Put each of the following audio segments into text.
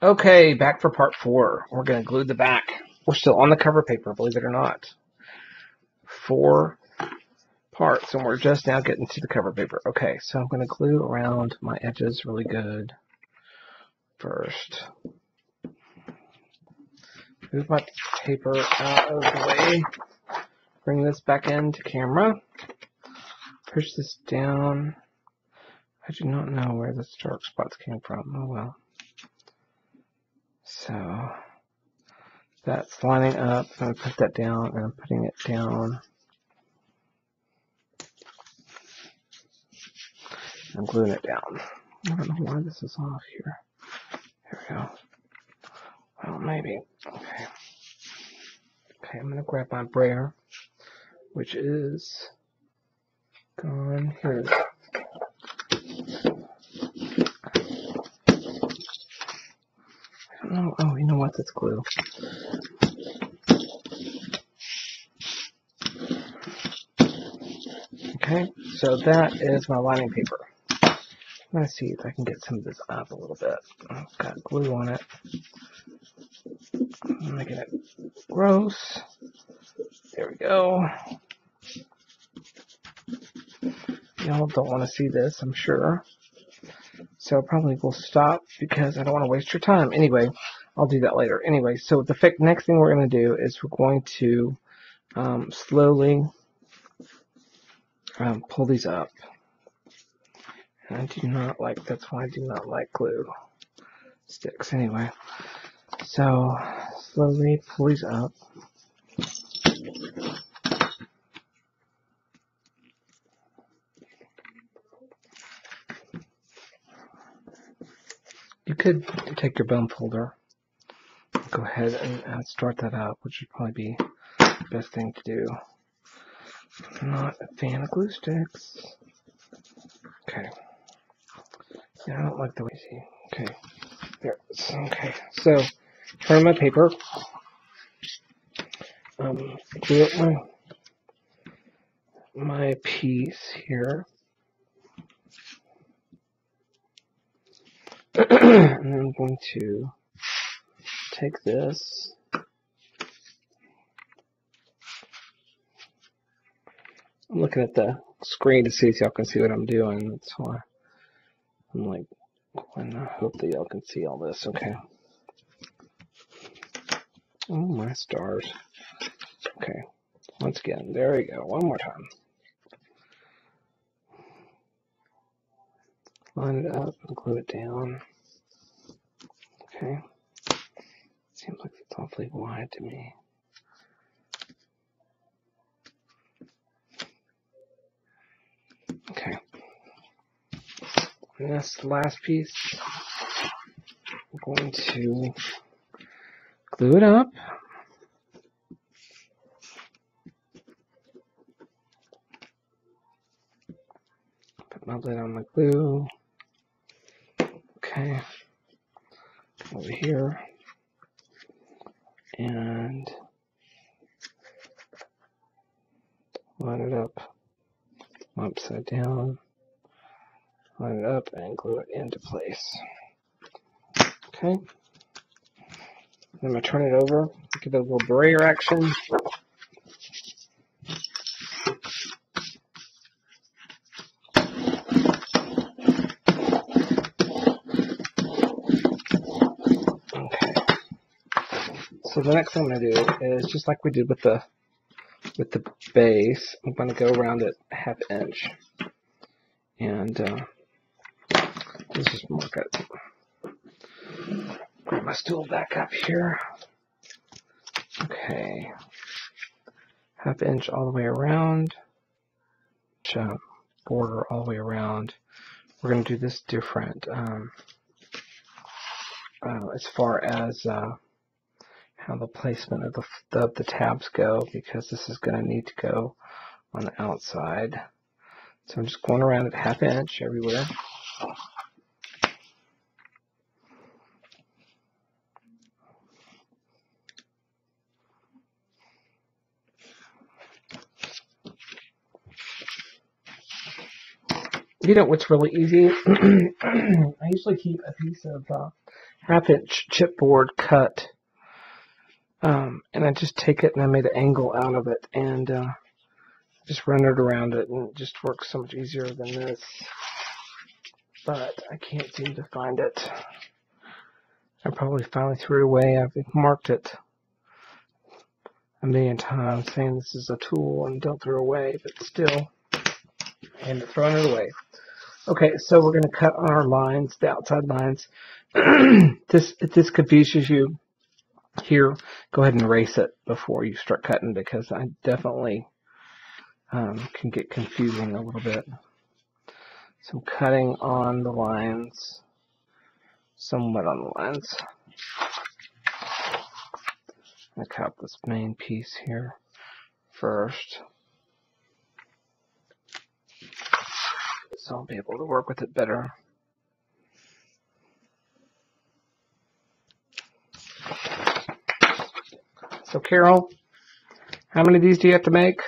Okay, back for part 4. We're going to glue the back. We're still on the cover paper, believe it or not. 4 parts, and we're just now getting to the cover paper. Okay, so I'm going to glue around my edges really good first. Move my paper out of the way. Bring this back into camera. Push this down. I do not know where the dark spots came from. Oh well. So that's lining up. I'm going to put that down, and I'm putting it down. I'm gluing it down. I don't know why this is off here. Here we go. Well, maybe. Okay. Okay, I'm going to grab my brayer, which is gone. Here it is. I don't know. Oh, you know what? That's glue. Okay, so that is my lining paper. I'm going to see if I can get some of this up a little bit. I've got glue on it. I'm making it gross. There we go. Y'all don't want to see this, I'm sure. So probably we'll stop because I don't want to waste your time. Anyway, I'll do that later. Anyway, so the next thing we're going to do is we're going to slowly pull these up. And I do not like, that's why I do not like glue sticks anyway. So slowly pull these up. You could take your bone folder, go ahead and start that up, which would probably be the best thing to do. I'm not a fan of glue sticks. Okay. Yeah, I don't like the way you see. Okay. There it is. Okay. So, turn my paper. Glue up my piece here. And I'm going to take this. I'm looking at the screen to see if y'all can see what I'm doing. That's why I'm like, I hope that y'all can see all this. Okay. Oh my stars. Okay. Once again, there we go. One more time. Line it up and glue it down. Okay. Seems like it's awfully wide to me. Okay. And that's the last piece. I'm going to glue it up. Put my lid on my glue. Okay. Come over here. And line it up upside down. Line it up and glue it into place. Okay. Then I'm going to turn it over, give it a little brayer action. Okay. So the next thing I'm going to do is just like we did with the base, I'm going to go around it 1/2 inch. And let's just mark it. Grab my stool back up here. Okay. 1/2 inch all the way around. Border all the way around. We're going to do this different as far as how the placement of the tabs go, because this is going to need to go on the outside. So I'm just going around at 1/2 inch everywhere. You know what's really easy? I usually keep a piece of 1/2" chipboard cut, and I just take it and I made an angle out of it and just run it around it, and it just works so much easier than this. But I can't seem to find it. I probably finally threw it away. I've marked it a million times saying this is a tool and don't throw it away, but still I end up throwing it away. Okay, so we're going to cut on our lines, the outside lines. If this confuses you here, go ahead and erase it before you start cutting, because I definitely can get confusing a little bit. So I'm cutting on the lines, somewhat on the lines. I cut this main piece here first, so I'll be able to work with it better. So Carol, how many of these do you have to make?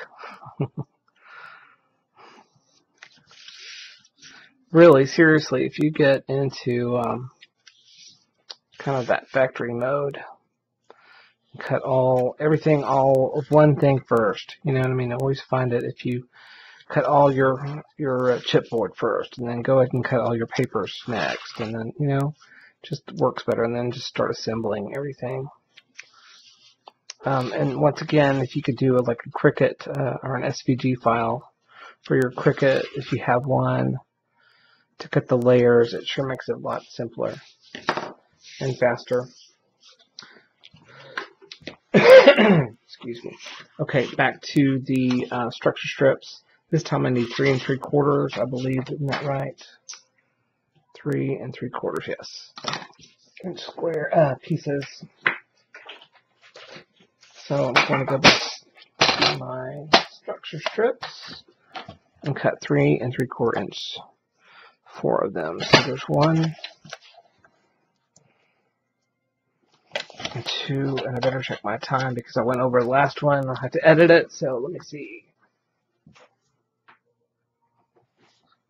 Really, seriously, if you get into kind of that factory mode, cut everything all of one thing first. You know what I mean? I always find it if you cut all your chipboard first, and then go ahead and cut all your papers next, and then, you know, just works better, and then just start assembling everything. And once again, if you could do like a Cricut or an SVG file for your Cricut, if you have one, to cut the layers, it sure makes it a lot simpler and faster. Excuse me. Okay, back to the structure strips. This time I need 3 3/4, I believe, isn't that right? 3 3/4, yes. And square pieces. So I'm going to go back to my structure strips and cut 3 3/4 inch. 4 of them. So there's 1, and 2, and I better check my time because I went over the last one. I'll have to edit it, so let me see.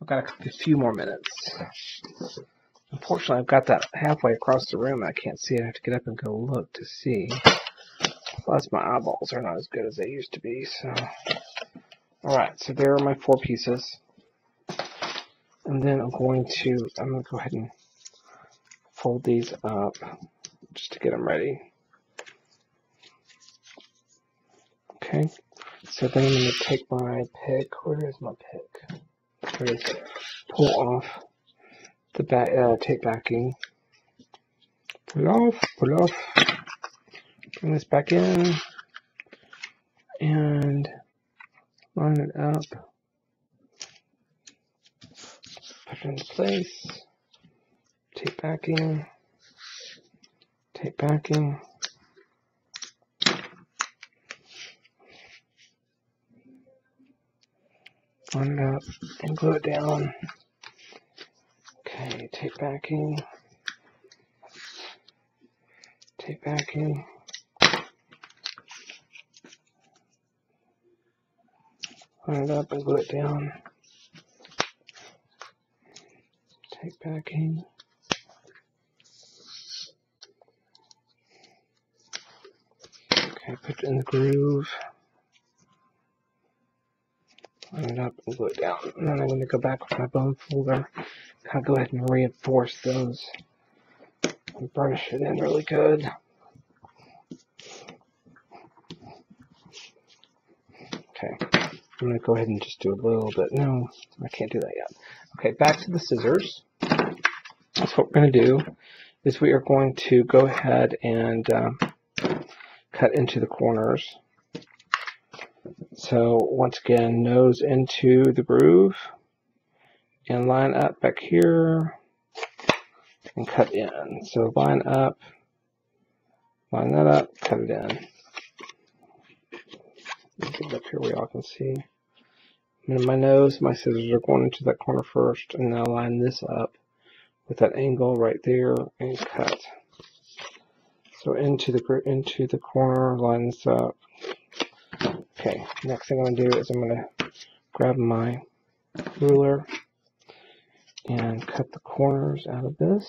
I've got a few more minutes. Unfortunately, I've got that halfway across the room and I can't see it. I have to get up and go look to see. Plus, my eyeballs are not as good as they used to be. So, alright, so there are my 4 pieces. And then I'm going to go ahead and fold these up just to get them ready. Okay, so then I'm going to take my pick. Where is my pick? There it is. Pull off the back, tape backing. Pull off. Bring this back in and line it up. Put it into place. Tape backing. Line it up and glue it down. Okay, tape backing. Line it up and glue it down. Tape backing. Okay, put it in the groove. Line it up and glue it down. And then I'm going to go back with my bone folder. Kind of go ahead and reinforce those and burnish it in really good. Okay, I'm going to go ahead and just do a little bit. No, I can't do that yet. Okay, back to the scissors. That's what we're going to do, is we are going to go ahead and cut into the corners. So once again, nose into the groove and line up back here and cut in. So line up, line that up, cut it in. Get it up here where y'all can see. And my nose, my scissors are going into that corner first, and now line this up with that angle right there and cut. So into the corner, line this up. Okay, next thing I'm going to do is I'm going to grab my ruler and cut the corners out of this.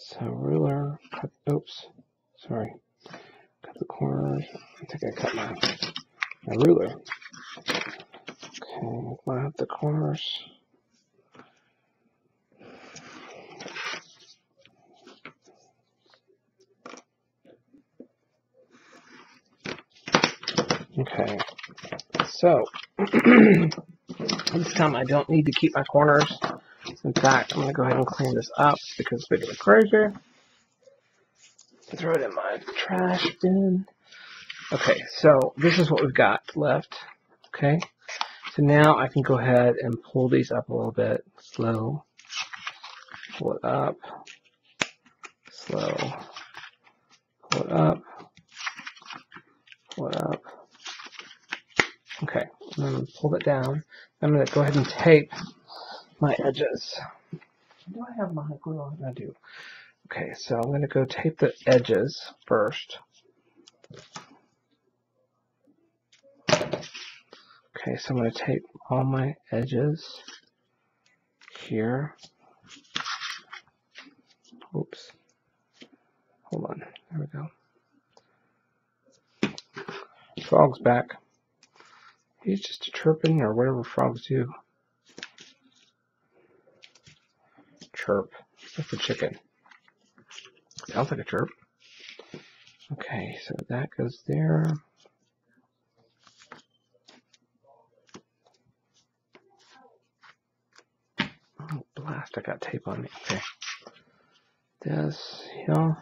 So ruler, cut, oops, sorry, cut the corners. I think I cut my ruler. Okay, line up the corners. Okay, so this time I don't need to keep my corners. In fact, I'm going to go ahead and clean this up because it's bigger than crazy. Throw it in my trash bin. Okay, so this is what we've got left. Okay, so now I can go ahead and pull these up a little bit. Slow. Pull it up. Slow. Pull it up. Pull it up. Okay, I'm going to pull it down. I'm going to go ahead and tape my edges. Do I have my glue on? I do. Okay, so I'm going to go tape the edges first. Okay, so I'm going to tape all my edges here. Oops. Hold on. There we go. Frog's back. He's just chirping or whatever frogs do. Chirp. That's a chicken. Sounds like a chirp. Okay, so that goes there. Oh, blast, I got tape on me. Okay. This here.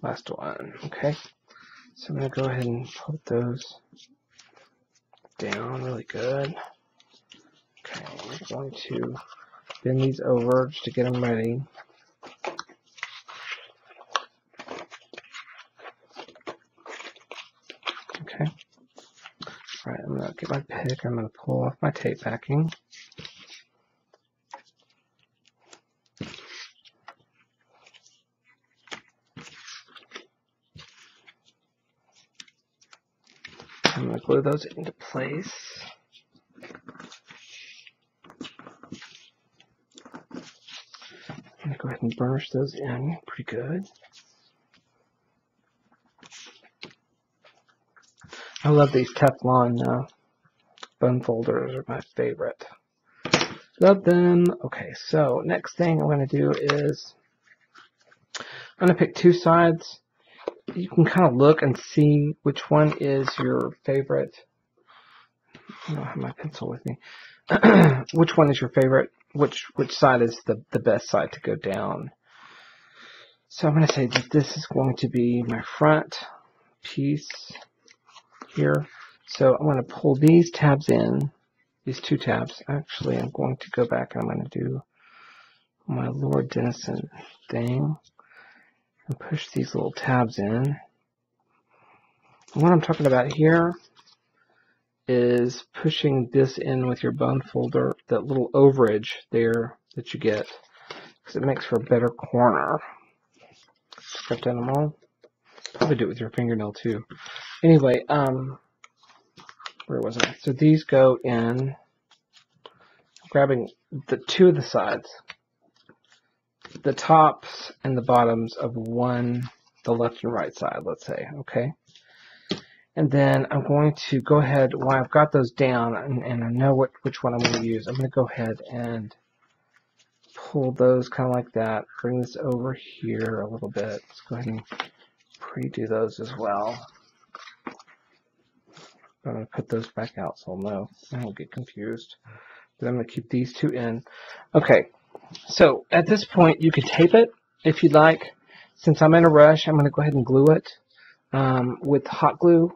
Last one. Okay. So I'm going to go ahead and put those down really good. Okay, I'm going to bend these over just to get them ready. Okay. Alright, I'm going to get my pick. I'm going to pull off my tape backing. I'm going to glue those into place. I'm going to go ahead and burnish those in pretty good. I love these Teflon bone folders. Are my favorite. Love them. Okay, so next thing I'm going to do is I'm going to pick two sides. You can kind of look and see which one is your favorite. I don't have my pencil with me. Which one is your favorite? Which side is the best side to go down? So I'm going to say that this is going to be my front piece here. So I'm going to pull these tabs in, these two tabs. Actually, I'm going to go back and I'm going to do my Lord Dennison thing and push these little tabs in. And what I'm talking about here is pushing this in with your bone folder, that little overage there that you get, because it makes for a better corner. Cut down them all. Probably do it with your fingernail too. Anyway, where was I? So these go in, grabbing the two of the sides, the tops and the bottoms of one, the left and right side, let's say, okay? And then I'm going to go ahead, while I've got those down, and I know which one I'm going to use, I'm going to go ahead and pull those kind of like that, bring this over here a little bit. Let's go ahead and pre-do those as well. I'm going to put those back out so I'll know. I won't get confused. But I'm going to keep these two in. Okay, so at this point you can tape it if you'd like. Since I'm in a rush, I'm going to go ahead and glue it with hot glue.